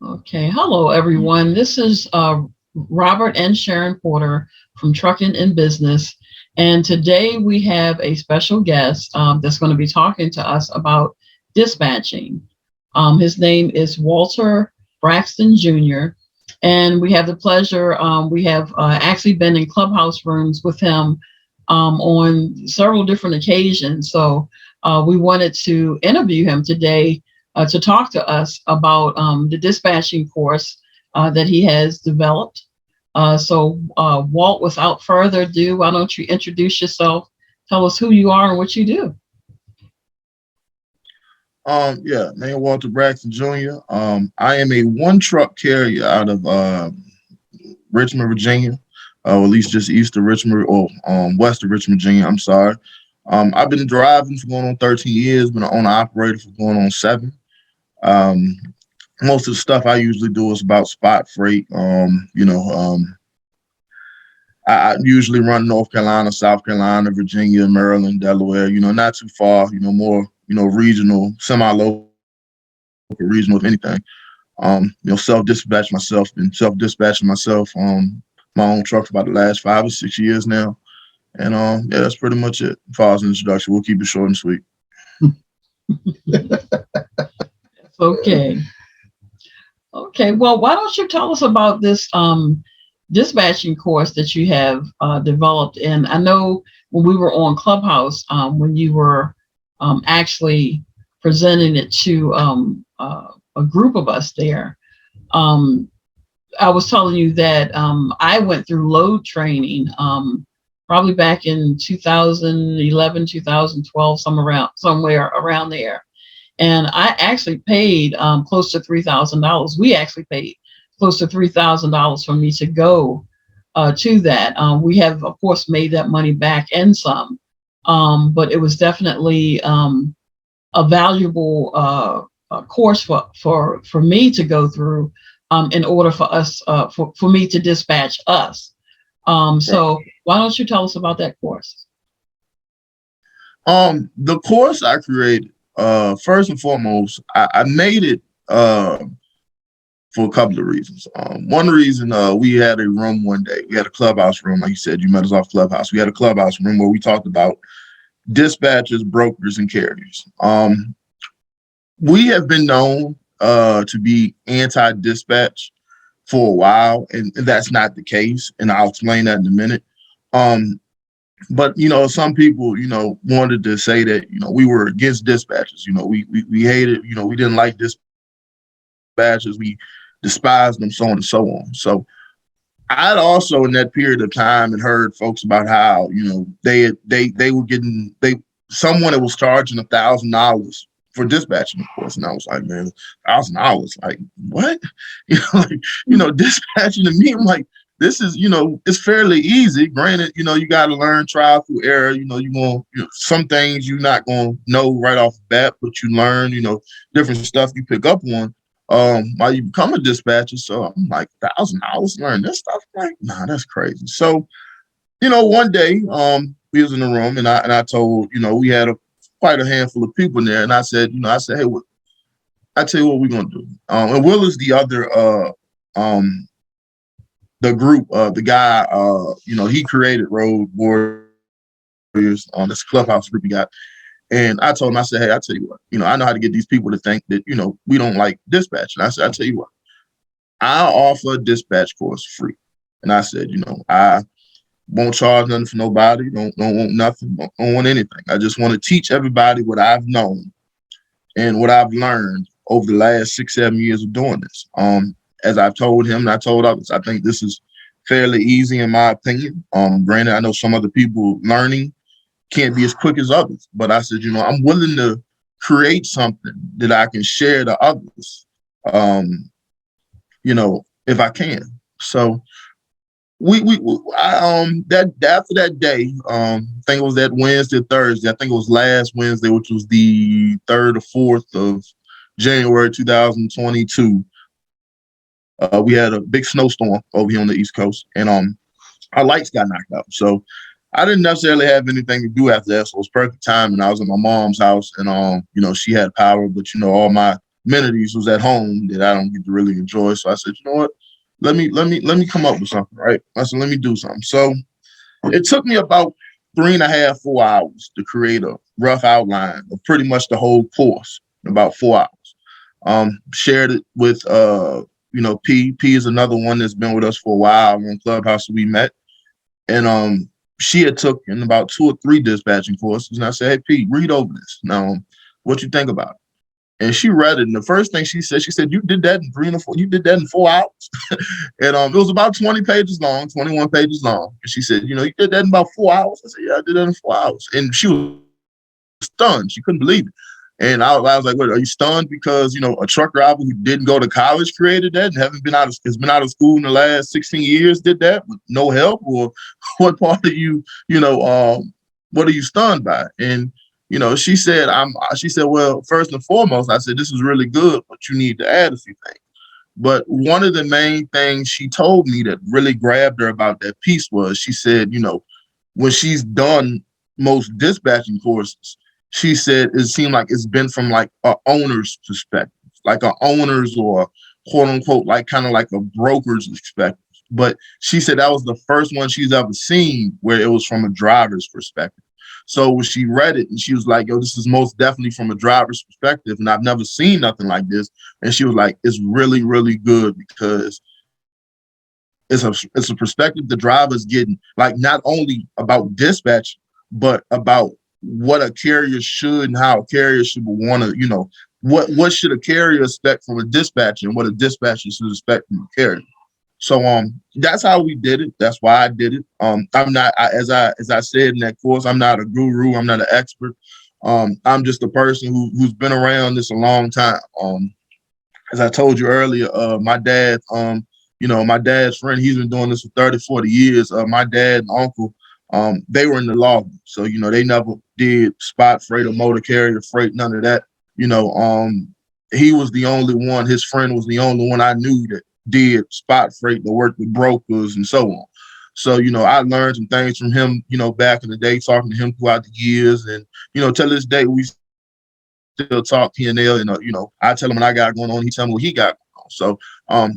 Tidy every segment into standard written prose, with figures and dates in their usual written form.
Okay. Hello, everyone. This is Robert and Sharon Porter from Trucking in Business. And today we have a special guest that's going to be talking to us about dispatching. His name is Walter Braxton Jr. And we have the pleasure, we have actually been in clubhouse rooms with him on several different occasions. So we wanted to interview him today to talk to us about the dispatching course that he has developed. Walt, without further ado, why don't you introduce yourself? Tell us who you are and what you do. Name Walter Braxton Jr. I am a one truck carrier out of Richmond, Virginia, or at least just east of Richmond or west of Richmond, Virginia. I'm sorry. I've been driving for going on 13 years, been an owner operator for going on 7. Um, Most of the stuff I usually do is about spot freight. I usually run North Carolina, South Carolina, Virginia, Maryland, Delaware, not too far, more, regional, semi-local, regional, if anything. Been self-dispatching myself my own truck for about the last 5 or 6 years now. And that's pretty much it. As far as an introduction, we'll keep it short and sweet. Okay. Okay. Well, why don't you tell us about this dispatching course that you have developed? And I know when we were on Clubhouse, when you were actually presenting it to a group of us there, um, I was telling you that I went through load training probably back in 2011, 2012, somewhere around there. And I actually paid close to $3,000. We actually paid close to $3,000 for me to go to that. We have, of course, made that money back and some, but it was definitely a valuable course for me to go through in order for us for me to dispatch us. So why don't you tell us about that course? The course I created, first and foremost, I made it for a couple of reasons. One reason, we had a room one day. We had a clubhouse room, like you said. You met us off Clubhouse. We had a clubhouse room where we talked about dispatchers, brokers, and carriers. We have been known to be anti-dispatch for a while, and that's not the case. And I'll explain that in a minute. But some people, wanted to say that, we were against dispatchers. We hated, we didn't like dispatchers. We despised them, so on and so on. So I'd also in that period of time and heard folks about how, they were getting someone that was charging $1,000 for dispatching, of course. And I was like, man, $1,000, like what? Dispatching to me, I'm like, this is, it's fairly easy. Granted, you got to learn trial through error. Some things you're not going to know right off the bat, but you learn, different stuff you pick up on while you become a dispatcher. So I'm like, $1,000 learn this stuff? I'm like, nah, that's crazy. So, one day, we was in the room and I told, we had quite a handful of people in there. And I said, hey, I tell you what we're going to do. And Will is the other, the group, the guy, he created Road Warriors on this clubhouse group he got. And I told him, I said, hey, I tell you what, I know how to get these people to think that, we don't like dispatch. And I said, I tell you what, I'll offer a dispatch course free. And I said, I won't charge nothing for nobody. Don't want nothing. Don't want anything. I just want to teach everybody what I've known and what I've learned over the last 6-7 years of doing this. As I've told him and I told others, I think this is fairly easy in my opinion. Granted, I know some other people learning can't be as quick as others, but I said, I'm willing to create something that I can share to others, if I can. So after that day, I think it was that Wednesday, Thursday. I think it was last Wednesday, which was the 3rd or 4th of January 2022. We had a big snowstorm over here on the East Coast, and our lights got knocked out. So I didn't necessarily have anything to do after that. So it was perfect time, and I was at my mom's house, and she had power, but all my amenities was at home that I don't get to really enjoy. So I said, you know what? Let me come up with something, right? I said, let me do something. So it took me about 3.5, 4 hours to create a rough outline of pretty much the whole course in about 4 hours. Shared it with P. P is another one that's been with us for a while on Clubhouse that we met. And she had took in about 2 or 3 dispatching courses. And I said, hey, P, read over this. Now, what you think about it? And she read it. And the first thing she said, you did that in 3 or 4, you did that in 4 hours. And it was about 20 pages long, 21 pages long. And she said, you did that in about 4 hours. I said, yeah, I did that in 4 hours. And she was stunned. She couldn't believe it. And I was like, "What? Are you stunned because a truck driver who didn't go to college created that and has been out of school in the last 16 years did that with no help? Or what part of you, what are you stunned by?" And she said, "Well, first and foremost, I said this is really good, but you need to add a few things." But one of the main things she told me that really grabbed her about that piece was she said, when she's done most dispatching courses, she said it seemed like it's been from like a owner's perspective, like a owner's or quote unquote, like kind of like a broker's perspective. But she said that was the first one she's ever seen where it was from a driver's perspective. So when she read it and she was like, yo, this is most definitely from a driver's perspective. And I've never seen nothing like this. And she was like, it's really, really good because it's a perspective the driver's getting, like not only about dispatch, but about what a carrier should and how a carrier should want to, what should a carrier expect from a dispatcher and what a dispatcher should expect from a carrier. So that's how we did it. That's why I did it. I'm not as I said in that course, I'm not a guru, I'm not an expert. I'm just a person who's been around this a long time. As I told you earlier, my dad, my dad's friend, he's been doing this for 30, 40 years. My dad and uncle, they were in the law. So, they never did spot freight or motor carrier freight, none of that. He was the only one, his friend was the only one I knew that did spot freight, that worked with brokers and so on. So, I learned some things from him, back in the day, talking to him throughout the years. And, till this day, we still talk here and there. And, I tell him what I got going on. He tell me what he got going on. So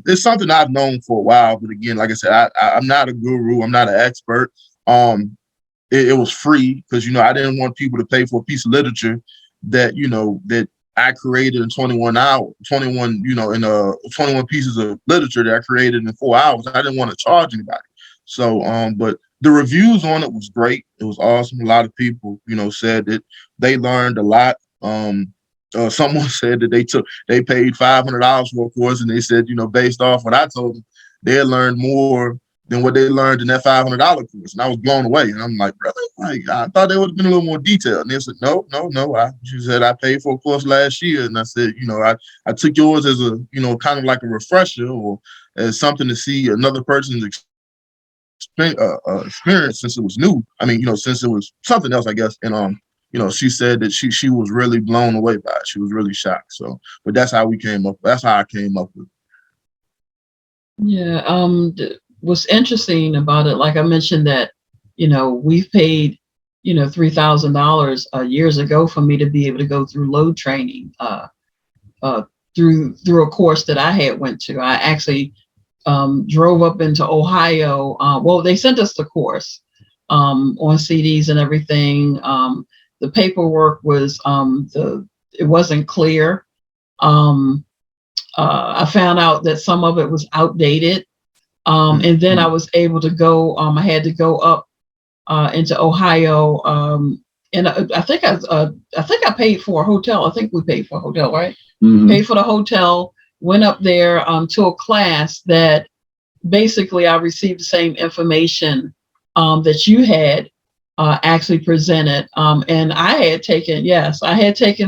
it's something I've known for a while. But again, like I said, I'm not a guru. I'm not an expert. It was free because, I didn't want people to pay for a piece of literature that, that I created in 21 hours, 21, in 21 pieces of literature that I created in 4 hours. I didn't want to charge anybody. So, but the reviews on it was great. It was awesome. A lot of people, said that they learned a lot. Someone said that they paid $500 for a course, and they said, based off what I told them, they had learned more than what they learned in that $500 course. And I was blown away. And I'm like, really? Like, I thought they would have been a little more detailed. And they said, no. She said, I paid for a course last year. And I said, I took yours as a, kind of like a refresher or as something to see another person's experience since it was new. I mean, since it was something else, I guess. And, she said that she was really blown away by it. She was really shocked. So, but that's how we came up. That's how I came up with it. Yeah. What's interesting about it, like I mentioned that, we've paid, $3,000 years ago for me to be able to go through load training through a course that I had went to. I actually drove up into Ohio. Well, they sent us the course on CDs and everything. The paperwork was it wasn't clear. I found out that some of it was outdated. And then I was able to go, I had to go up into Ohio. And I think I paid for a hotel. I think we paid for a hotel, right? Mm-hmm. Paid for the hotel, went up there to a class that basically I received the same information that you had actually presented. And I had taken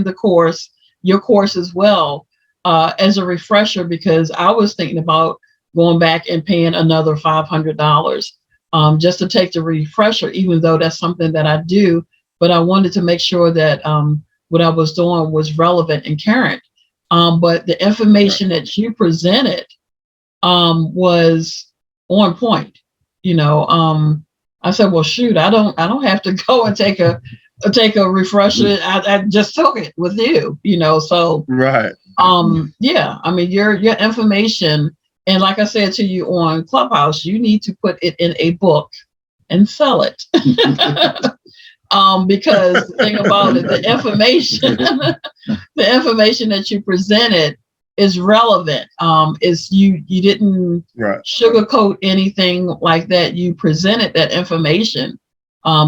the course, your course as well, as a refresher, because I was thinking about going back and paying another $500 just to take the refresher, even though that's something that I do. But I wanted to make sure that what I was doing was relevant and current. But the information that you presented was on point. I said, well, shoot, I don't have to go and take a take a refresher. I just took it with you, so Right. yeah, I mean your information, and like I said to you on Clubhouse, you need to put it in a book and sell it. Because the thing about it, the information the information that you presented is relevant. Is you didn't Right. sugarcoat anything like that. You presented that information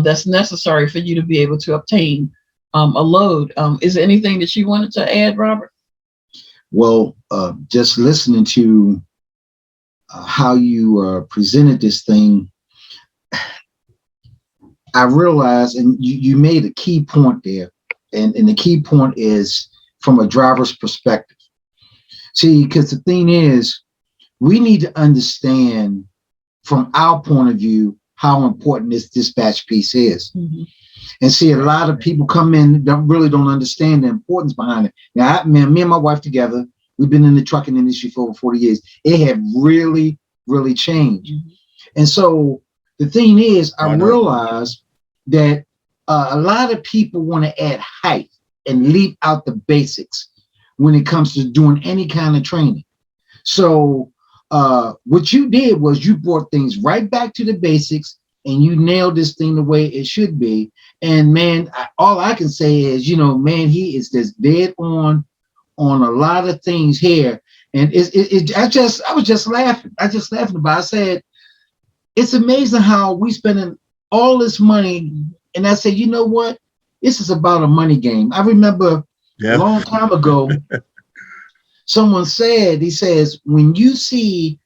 that's necessary for you to be able to obtain a load. Is there anything that you wanted to add, Robert? Well, just listening to how you presented this thing, I realized, and you made a key point there, and the key point is from a driver's perspective. See, because the thing is, we need to understand from our point of view how important this dispatch piece is. Mm-hmm. And see, a lot of people come in don't understand the importance behind it. Now, me and my wife together, we've been in the trucking industry for over 40 years. It had really, really changed. Mm-hmm. And so the thing is, I realized that a lot of people want to add height and leave out the basics when it comes to doing any kind of training. So what you did was you brought things right back to the basics, and you nailed this thing the way it should be. And man, all I can say is, man, he is just dead on a lot of things here. And I was just laughing. I just laughing about it. I said, it's amazing how we spending all this money. And I said, you know what? This is about a money game. I remember a long time ago, someone said, he says, when you see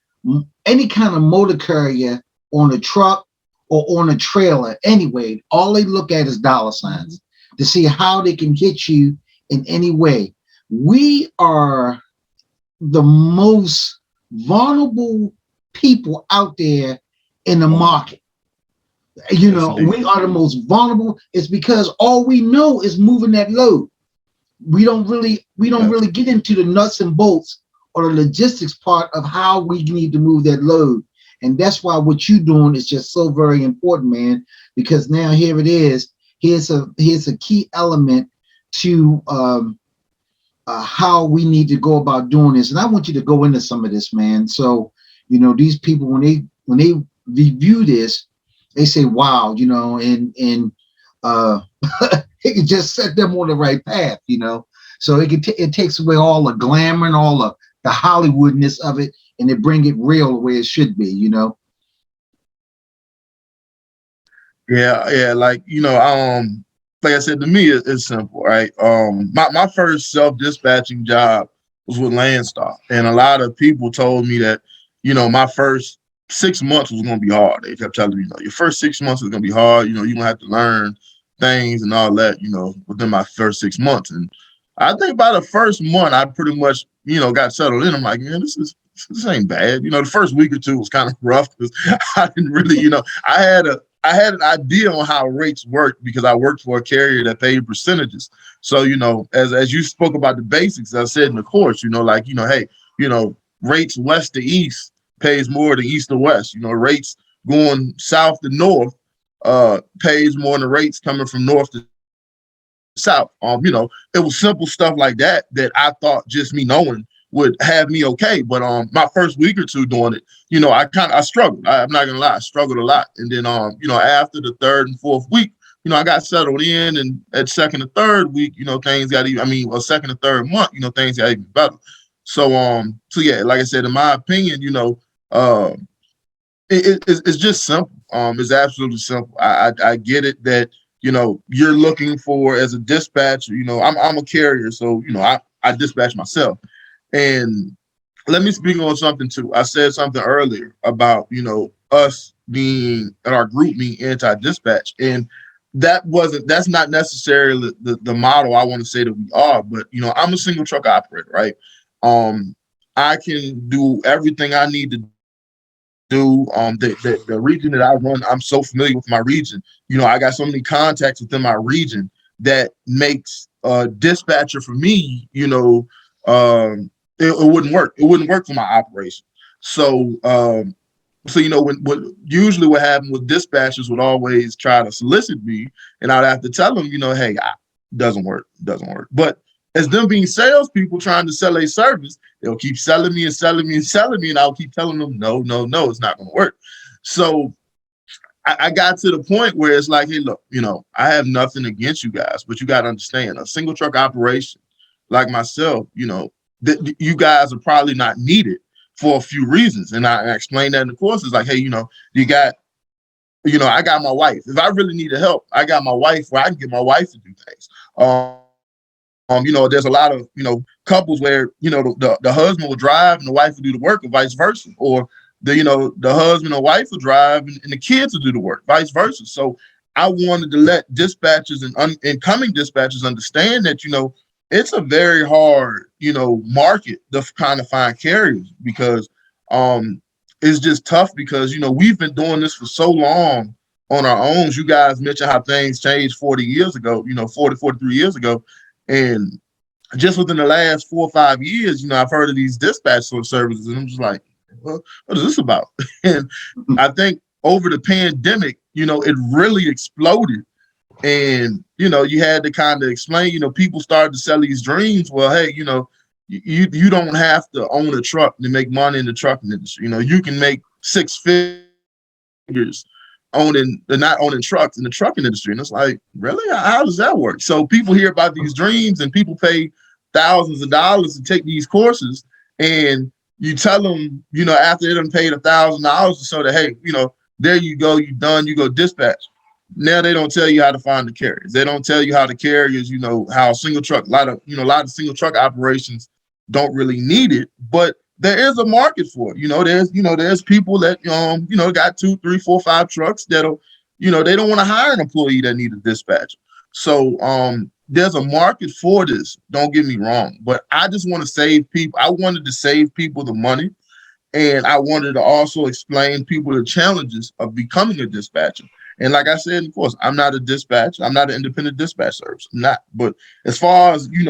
any kind of motor carrier on a truck or on a trailer, anyway, all they look at is dollar signs to see how they can hit you in any way. We are the most vulnerable people out there in the market. We are the most vulnerable. It's because all we know is moving that load. We don't really get into the nuts and bolts or the logistics part of how we need to move that load. And that's why what you're doing is just so very important, man, because now here it is. Here's a key element to how we need to go about doing this. And I want you to go into some of this, man. So, these people, when they review this, they say, wow, and it can just set them on the right path, So it takes away all the glamour and all the Hollywoodness of it, and it bring it real the way it should be, Yeah, like like I said, to me it's simple, right? My first self-dispatching job was with Landstar, and a lot of people told me that, my first 6 months was gonna be hard. They kept telling me, your first 6 months is gonna be hard, you're gonna have to learn things and all that, within my first 6 months. And I think by the first month, I pretty much, got settled in. I'm like, man, this ain't bad. The first week or two was kind of rough because I didn't really, I had an idea on how rates worked because I worked for a carrier that paid percentages. So, as you spoke about the basics, I said in the course, hey, rates west to east pays more than east to west. Rates going south to north pays more than the rates coming from north to south. It was simple stuff like that I thought just me knowing would have me okay. But my first week or two doing it, I struggled. I'm not gonna lie, I struggled a lot. And then after the third and fourth week, I got settled in, and at second and third week, things got even, second and third month, things got even better. So yeah, like I said, in my opinion, it's just simple. It's absolutely simple. I get it that you're looking for, as a dispatcher, I'm a carrier, so I dispatch myself. And let me speak on something too. I said something earlier about us being, our group being anti-dispatch, and that's not necessarily the model I want to say that we are. But I'm a single truck operator, right? I can do everything I need to do. The region that I run, I'm so familiar with my region. I got so many contacts within my region that makes dispatcher for me, it wouldn't work. It wouldn't work for my operation. So So, when usually what happened with dispatchers would always try to solicit me, and I'd have to tell them, hey, doesn't work. But as them being salespeople trying to sell a service, they'll keep selling me and selling me and selling me, and I'll keep telling them, no, it's not going to work. So I got to the point where it's like, hey, look, I have nothing against you guys, but you got to understand, a single truck operation like myself, that you guys are probably not needed for a few reasons. And I explained that in the course. It's like, hey, you got, I got my wife. If I really needed help, I got my wife where I can get my wife to do things. There's a lot of, couples where, the husband will drive and the wife will do the work, or vice versa. Or the husband or wife will drive and the kids will do the work, vice versa. So I wanted to let dispatchers and incoming dispatchers understand that, it's a very hard, market to kind of find carriers, because it's just tough, because, we've been doing this for so long on our own. You guys mentioned how things changed 40 years ago, 43 years ago. And just within the last 4 or 5 years, I've heard of these dispatch sort of services, and I'm just like, well, what is this about? And I think over the pandemic, it really exploded. And, you had to kind of explain, people started to sell these dreams. Well, hey, you don't have to own a truck to make money in the trucking industry. You can make 6 figures not owning trucks in the trucking industry. And it's like, really? How does that work? So people hear about these dreams and people pay thousands of dollars to take these courses, and you tell them, after they done paid $1,000 or so, that, hey, there you go, you done, you go dispatch. Now they don't tell you how to find the carriers. They don't tell you how the carriers, how single truck, a lot of single truck operations don't really need it, but there is a market for it. There's people that, got 2, 3, 4, 5 trucks that'll, they don't want to hire an employee that need a dispatcher. So, there's a market for this. Don't get me wrong, but I just want to save people. I wanted to save people the money, and I wanted to also explain people the challenges of becoming a dispatcher. And like I said, of course, I'm not a dispatcher. I'm not an independent dispatch service. I'm not. But as far as, you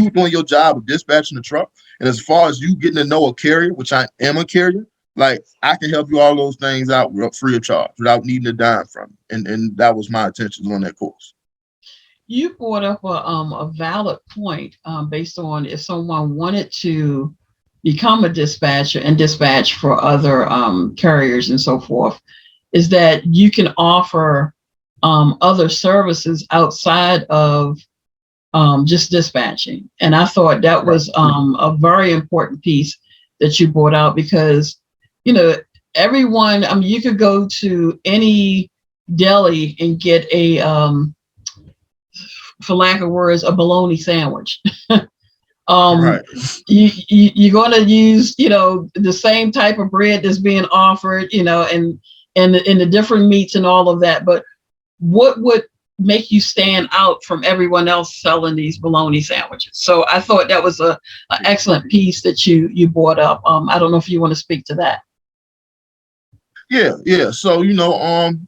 doing your job of dispatching the truck, and as far as you getting to know a carrier, which I am a carrier, like, I can help you all those things out free of charge without needing a dime from you. And that was my intentions on that course. You brought up a valid point, based on if someone wanted to become a dispatcher and dispatch for other carriers and so forth, is that you can offer other services outside of just dispatching. And I thought that was a very important piece that you brought out, because, everyone, you could go to any deli and get a, for lack of words, a bologna sandwich. Right. You're going to use, the same type of bread that's being offered, and the different meats and all of that. But what would make you stand out from everyone else selling these bologna sandwiches? So I thought that was an excellent piece that you brought up. I don't know if you want to speak to that. Yeah. So,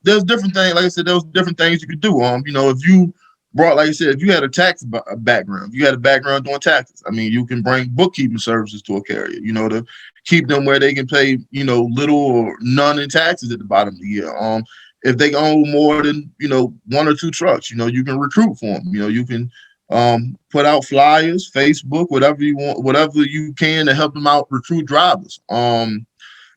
there's different things. Like I said, there's different things you could do. If you brought, like I said, if you had a tax background, if you had a background doing taxes, you can bring bookkeeping services to a carrier, to keep them where they can pay, little or none in taxes at the bottom of the year. If they own more than, 1 or 2 trucks, you can recruit for them. You can put out flyers, Facebook, whatever you want, whatever you can to help them out recruit drivers.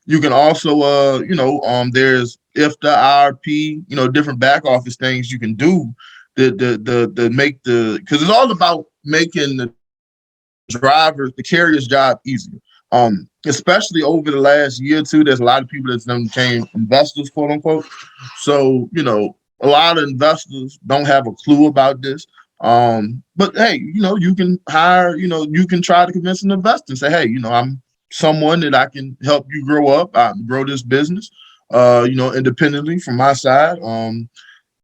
You can also, there's if the IRP, different back office things you can do to make because it's all about making the the carrier's job easier. Especially over the last year or two, there's a lot of people that's became investors, quote unquote. So, a lot of investors don't have a clue about this. But hey, you can hire, you can try to convince an investor and say, hey, I'm someone that I can help you grow up, grow this business, independently from my side.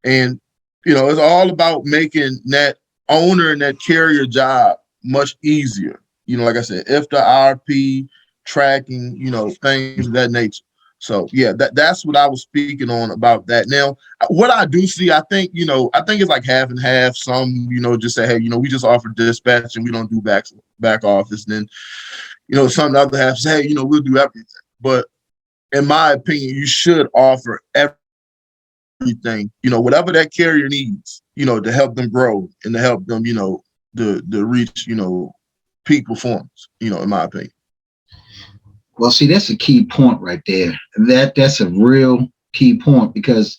And it's all about making that owner and that carrier job much easier. Like I said, if the RP tracking, things of that nature. So yeah, that's what I was speaking on about that. Now, what I do see, I think it's like half and half. Some, just say, hey, we just offer dispatch and we don't do back office. And then, some other half say, hey, we'll do everything. But in my opinion, you should offer everything, whatever that carrier needs, to help them grow and to help them, to reach, peak performance, in my opinion. Well, see, that's a key point right there. That's a real key point because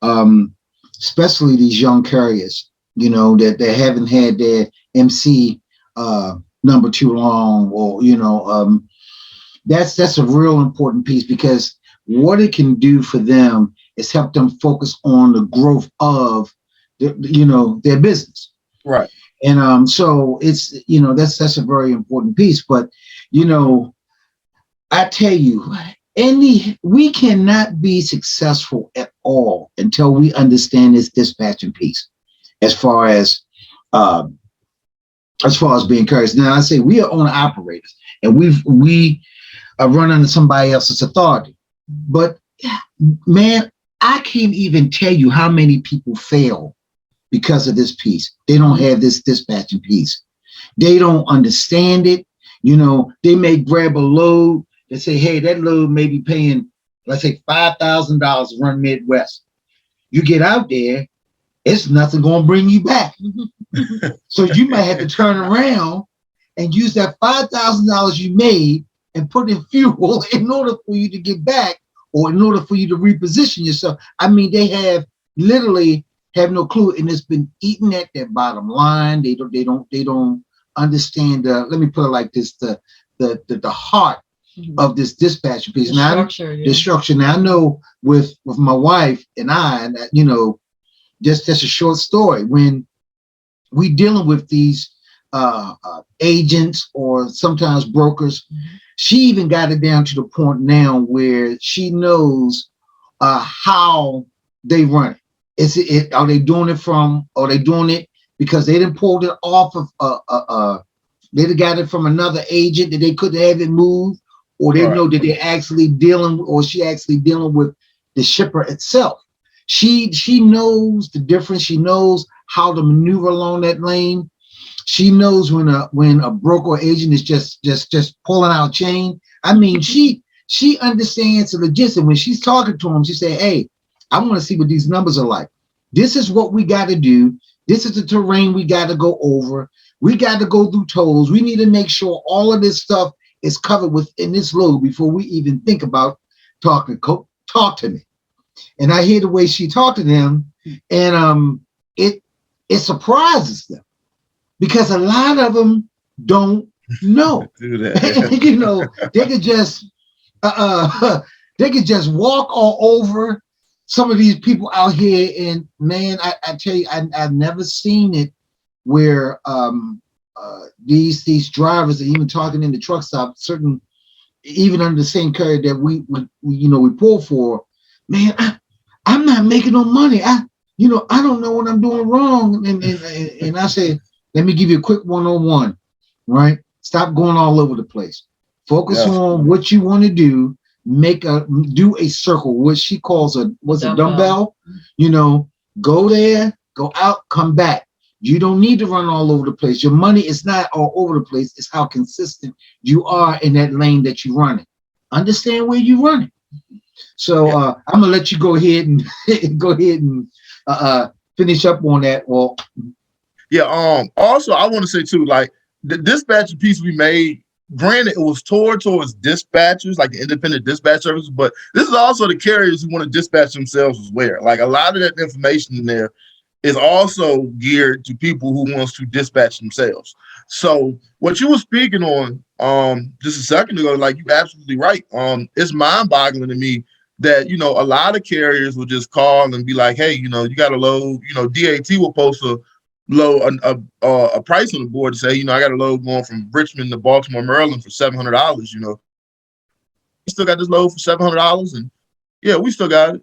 especially these young carriers, that they haven't had their MC number too long, or that's a real important piece, because what it can do for them is help them focus on the growth of their business. Right. And so it's that's a very important piece. But I tell you, we cannot be successful at all until we understand this dispatching piece, as far as being carriers. Now I say we are owner operators, and we run under somebody else's authority. But man, I can't even tell you how many people fail because of this piece. They don't have this dispatching piece. They don't understand it. They may grab a load. They say, hey, that load may be paying, let's say, $5,000 to run Midwest. You get out there, it's nothing going to bring you back. So you might have to turn around and use that $5,000 you made and put in fuel in order for you to get back, or in order for you to reposition yourself. I mean, they literally have no clue, and it's been eating at their bottom line. They don't understand let me put it like this, the heart of this dispatch piece. The structure. Now I know with my wife and I, and just a short story, when we dealing with these agents or sometimes brokers, she even got it down to the point now where she knows how they run it. Are they doing it because they didn't pull it off of they got it from another agent that they couldn't have it moved, or they know that they're actually dealing, or she actually dealing with the shipper itself. She knows the difference. She knows how to maneuver along that lane. She knows when a broker or agent is just pulling out chain. I mean, she understands the logistics. When she's talking to them, she say, hey, I want to see what these numbers are like. This is what we got to do. This is the terrain we got to go over. We got to go through tolls. We need to make sure all of this stuff is covered within this load before we even think about talk to me. And I hear the way she talked to them, and it surprises them, because a lot of them don't know. Do that. They could just walk all over some of these people out here. And man, I tell you, I've never seen it where these drivers are even talking in the truck stop, certain, even under the same carrier that we pull for. Man, I'm not making no money. I don't know what I'm doing wrong. And I say, let me give you a quick 101, right? Stop going all over the place. Focus on what you want to do. Do a circle, what she calls a dumbbell. Go there, go out, come back. You don't need to run all over the place. Your money is not all over the place. It's how consistent you are in that lane that you run it. Understand where you run it. So I'm gonna let you go ahead and finish up on that. Well, yeah. Also, I want to say too, like the dispatcher piece we made. Granted, it was towards dispatchers, like the independent dispatch services, but this is also the carriers who want to dispatch themselves as well. Like a lot of that information in there is also geared to people who wants to dispatch themselves. So what you were speaking on just a second ago, like you're absolutely right. It's mind-boggling to me that a lot of carriers will just call and be like, hey, you got a load. DAT will post a price on the board to say, I got a load going from Richmond to Baltimore, Maryland for $700. You still got this load for $700, and yeah, we still got it.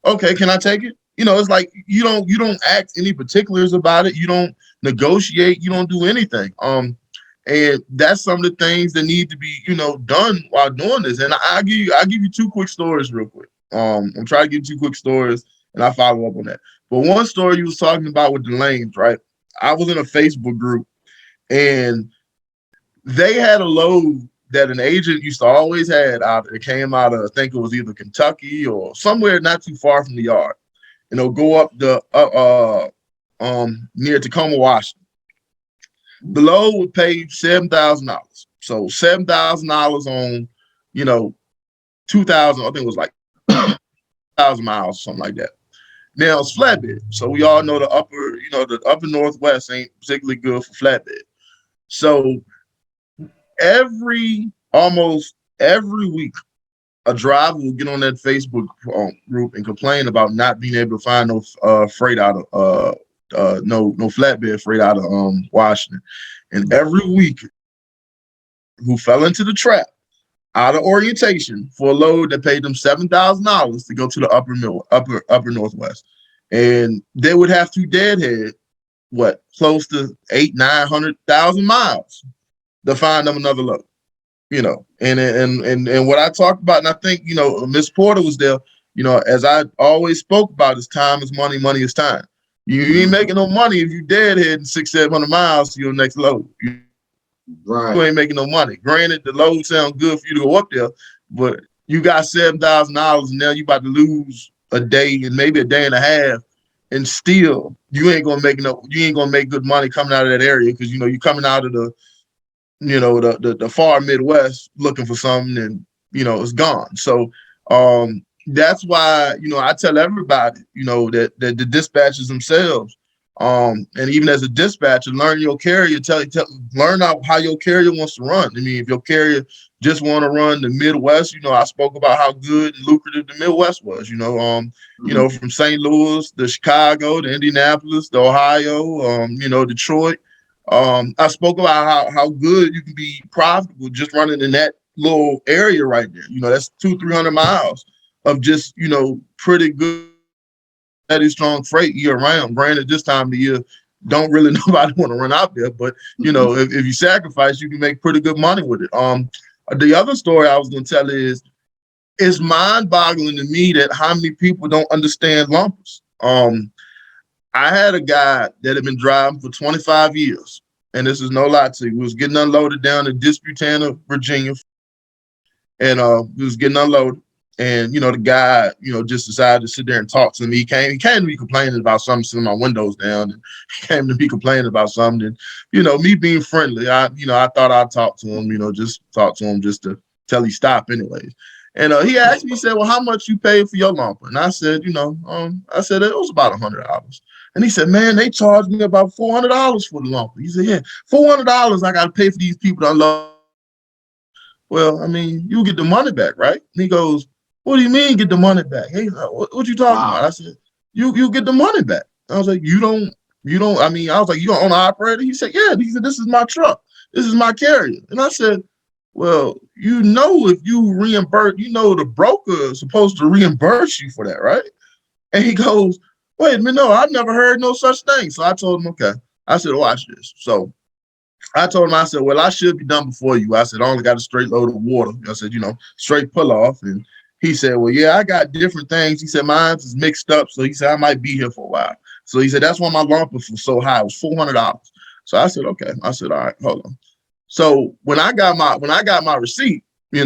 Okay, can I take it? It's like you don't ask any particulars about it. You don't negotiate. You don't do anything. And that's some of the things that need to be done while doing this. And I'll give you two quick stories real quick. I'm trying to give you two quick stories, and I'll follow up on that. But one story you was talking about with the lanes, right? I was in a Facebook group, and they had a load that an agent used to always had out. It came out of, I think it was either Kentucky or somewhere not too far from the yard. Go up the near Tacoma, Washington. The load would pay $7,000. So $7,000 on, 2,000. I think it was like 1,000 miles, something like that. Now it's flatbed. So we all know the upper Northwest ain't particularly good for flatbed. So almost every week, a driver will get on that Facebook group and complain about not being able to find no freight out of no flatbed freight out of Washington. And every week, who fell into the trap out of orientation for a load that paid them $7,000 to go to the upper Northwest, and they would have to deadhead close to 800,000-900,000 miles to find them another load. And what I talked about, and I think Miss Porter was there. As I always spoke about, is time is money, money is time. You ain't making no money if you deadheading 600-700 miles to your next load. Right. You ain't making no money. Granted, the load sounds good for you to go up there, but you got $7,000 and now you about to lose a day and maybe a day and a half, and still you ain't gonna make good money coming out of that area, because you're coming out of the far Midwest looking for something, and it's gone. So that's why I tell everybody that the dispatchers themselves, and even as a dispatcher, learn your carrier. Learn out how your carrier wants to run. I mean, if your carrier just want to run the Midwest, I spoke about how good and lucrative the Midwest was. From St. Louis to Chicago to Indianapolis to Ohio, Detroit. I spoke about how good you can be profitable just running in that little area right there. That's 200-300 miles of just pretty good, steady, strong freight year round. Granted, this time of the year, don't really nobody want to run out there, but if you sacrifice, you can make pretty good money with it. The other story I was going to tell is, it's mind-boggling to me that how many people don't understand lumpers. I had a guy that had been driving for 25 years, and this is no lie to you. He was getting unloaded down in Disputana, Virginia, and he was getting unloaded. And the guy, just decided to sit there and talk to me. He came to me complaining about something, sitting my windows down, and he came to me complaining about something. And me being friendly, I thought I'd talk to him, just talk to him just to tell he stop anyways. And he asked me, he said, "Well, how much you paid for your lumper?" And I said, I said it was about $100. And he said, "Man, they charged me about $400 for the lumper." He said, "Yeah, $400 I got to pay for these people to unload." Well, I mean, you get the money back, right? And he goes, "What do you mean get the money back?" Hey, what you talking about? I said, you get the money back. I was like, you don't, I mean, I was like, "You don't own an operator?" He said, "Yeah." He said, "This is my truck. This is my carrier." And I said, "Well, if you reimburse, the broker is supposed to reimburse you for that, right?" And he goes, "Wait a minute, no, I've never heard no such thing." So I told him, okay. I said, "Watch this." So I told him, I said, "Well, I should be done before you." I said, "I only got a straight load of water." I said, straight pull off. And he said, "Well, yeah, I got different things." He said, "Mine is mixed up." So he said, "I might be here for a while." So he said, "That's why my lumper was so high. It was $400. So I said, "Okay." I said, "All right, hold on." So when I got my receipt, I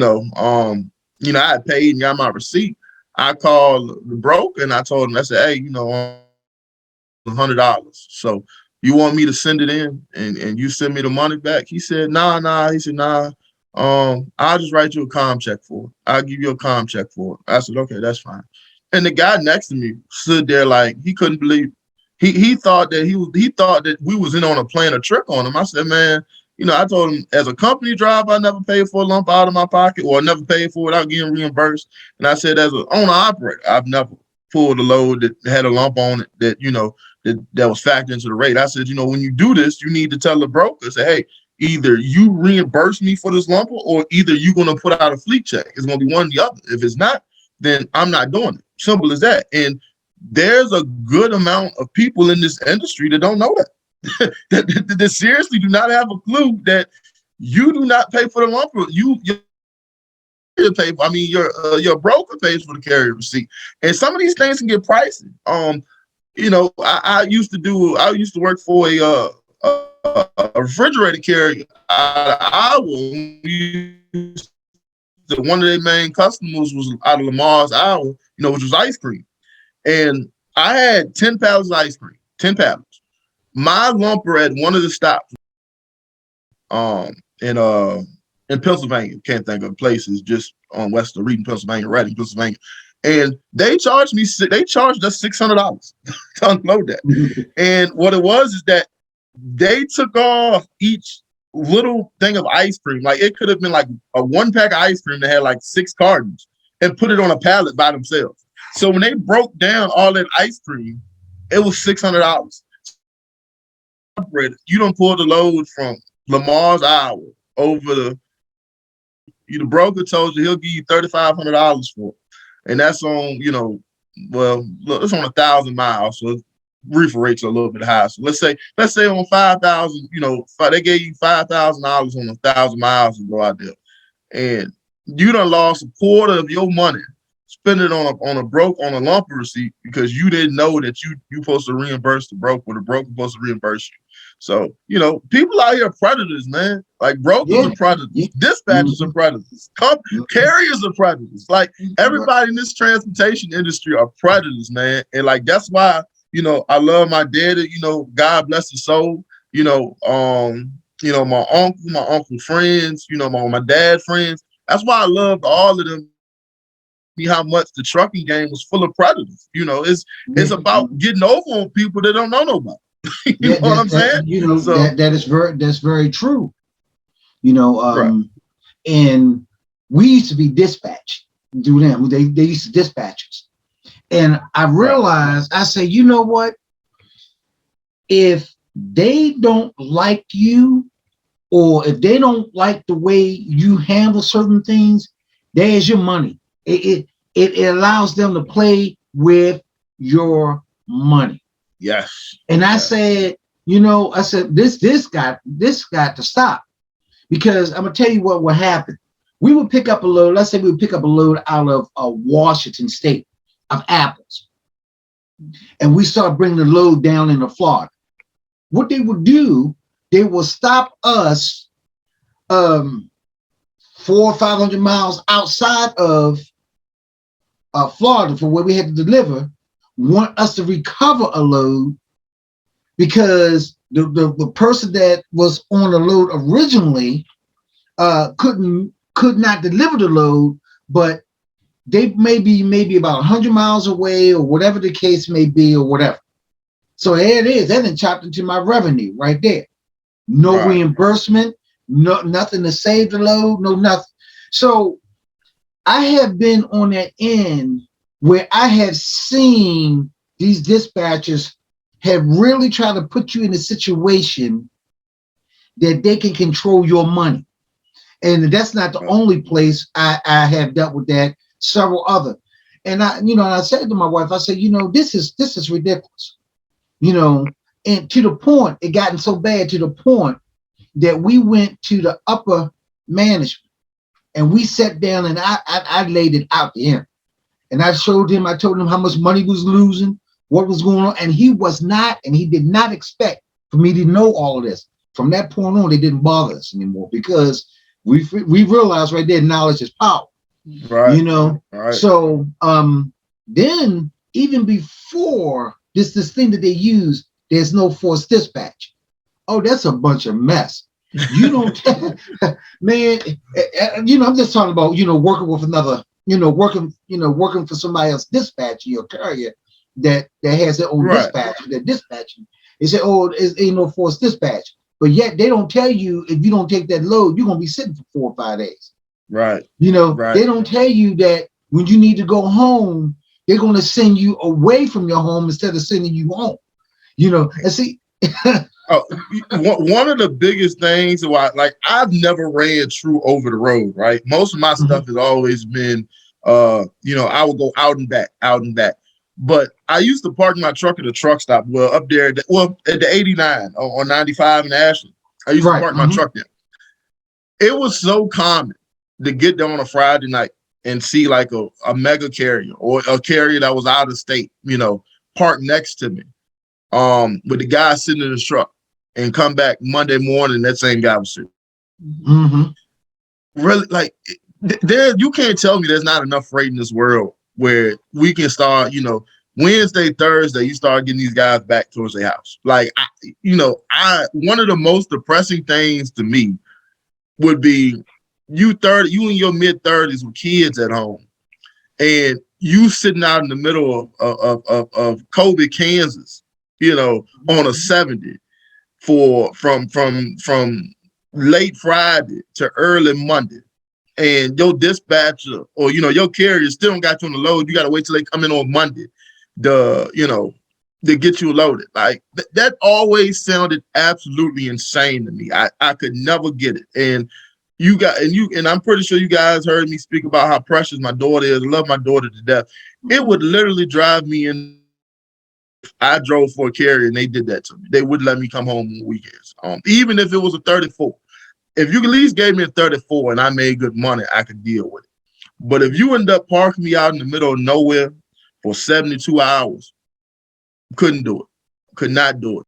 had paid and got my receipt. I called the broker and I told him, I said, "Hey, $100. So you want me to send it in and you send me the money back?" He said, Nah. He said, "Nah. I'll just write you a com check for it. I'll give you a com check for it." I said, "Okay, that's fine." And the guy next to me stood there like he couldn't believe it. He thought that we was in on a playing a trick on him. I said, "Man, I told him, as a company driver, I never paid for a lump out of my pocket, or never paid for it without getting reimbursed." And I said, as an owner operator, I've never pulled a load that had a lump on it that that was factored into the rate. I said, when you do this, you need to tell the broker, say, hey, either you reimburse me for this lumper, or either you're going to put out a fleet check. It's going to be one or the other. If it's not, then I'm not doing it. Simple as that. And there's a good amount of people in this industry that don't know that. that seriously do not have a clue that you do not pay for the lumper. Your broker pays for the carrier receipt. And some of these things can get pricey. I used to work for a a refrigerator carrier out of Iowa. One of their main customers was out of Lamar's, Iowa, which was ice cream. And I had 10 pallets of ice cream, 10 pallets. My lumper at one of the stops um, in Pennsylvania, can't think of places, just on west of Reading, Pennsylvania, Reading, Pennsylvania. And they charged us $600 to unload that. And what it was is that they took off each little thing of ice cream. Like it could have been like a 1 pack of ice cream that had like 6 cartons and put it on a pallet by themselves. So when they broke down all that ice cream, it was $600. You don't pull the load from Lamar's, Iowa over the broker told you he'll give you $3,500 for it. And that's on, well, look, it's on 1,000 miles. So reefer rates are a little bit high. So let's say on 5,000, they gave you $5,000 on 1,000 miles to go out there. And you done lost a quarter of your money, spend it on a lumper receipt because you didn't know that you supposed to reimburse the broker, or the broker supposed to reimburse you. So, people out here are predators, man. Like brokers are predators, dispatchers are predators, carriers are predators. Like everybody in this transportation industry are predators, man. And like that's why, I love my daddy, God bless his soul, my uncle friends, my dad friends. That's why I loved all of them. How much the trucking game was full of predators. It's about getting over on people that don't know nobody. You know what I'm saying? That's very true. Right. And we used to be dispatched. Do them. They used to dispatch us. And I realized, I say, you know what? If they don't like you, or if they don't like the way you handle certain things, there's your money. It allows them to play with your money. Yes. And I said, this got to stop, because I'm gonna tell you what happened. We would pick up a load. Let's say we would pick up a load out of Washington State of apples, and we start bringing the load down into Florida. What they would do, they will stop us 400 or 500 miles outside of Florida for where we had to deliver, want us to recover a load because the person that was on the load originally could not deliver the load, but they may be about 100 miles away, or whatever the case may be, or whatever. So there it is. That then chopped into my revenue right there. No reimbursement, nothing to save the load, no nothing. So I have been on that end where I have seen these dispatchers have really tried to put you in a situation that they can control your money. And that's not the only place I have dealt with that, several other. And I said to my wife, I said, this is ridiculous. And to the point, it gotten so bad to the point that we went to the upper management and we sat down and I laid it out to him. And I told him how much money was losing, what was going on. And he did not expect for me to know all of this. From that point on, they didn't bother us anymore, because we realized right there, knowledge is power. Right. Right. So then even before this thing that they use, there's no forced dispatch. Oh, that's a bunch of mess. You don't, man. I'm just talking about working with another, working for somebody else dispatching your carrier that has their own dispatcher. They're dispatching. They say, oh, ain't no forced dispatch, but yet they don't tell you if you don't take that load, you're gonna be sitting for 4 or 5 days. Right. They don't tell you that when you need to go home, they're gonna send you away from your home instead of sending you home. And see. One of the biggest things, I've never ran true over the road, right? Most of my stuff has always been, I would go out and back. But I used to park my truck at a truck stop, up there, at the 89 on 95 in Ashland. I used to park my truck there. It was so common to get there on a Friday night and see like a mega carrier or a carrier that was out of state, parked next to me, with the guy sitting in his truck. and come back Monday morning, that same guy was sick. Mm-hmm. Really, like there, you can't tell me there's not enough freight in this world where we can start, Wednesday, Thursday, you start getting these guys back towards their house. Like, one of the most depressing things to me would be you in your mid-30s with kids at home, and you sitting out in the middle of Kobe, Kansas, on a 70 from late Friday to early Monday. And your dispatcher or your carrier still don't got you on the load. You got to wait till they come in on Monday to get you loaded. Like that always sounded absolutely insane to me. I could never get it. And I'm pretty sure you guys heard me speak about how precious my daughter is. I love my daughter to death. It would literally drive me in. I drove for a carrier and they did that to me. They wouldn't let me come home on weekends. Even if it was a 34. If you at least gave me a 34 and I made good money, I could deal with it. But if you end up parking me out in the middle of nowhere for 72 hours, couldn't do it. Could not do it.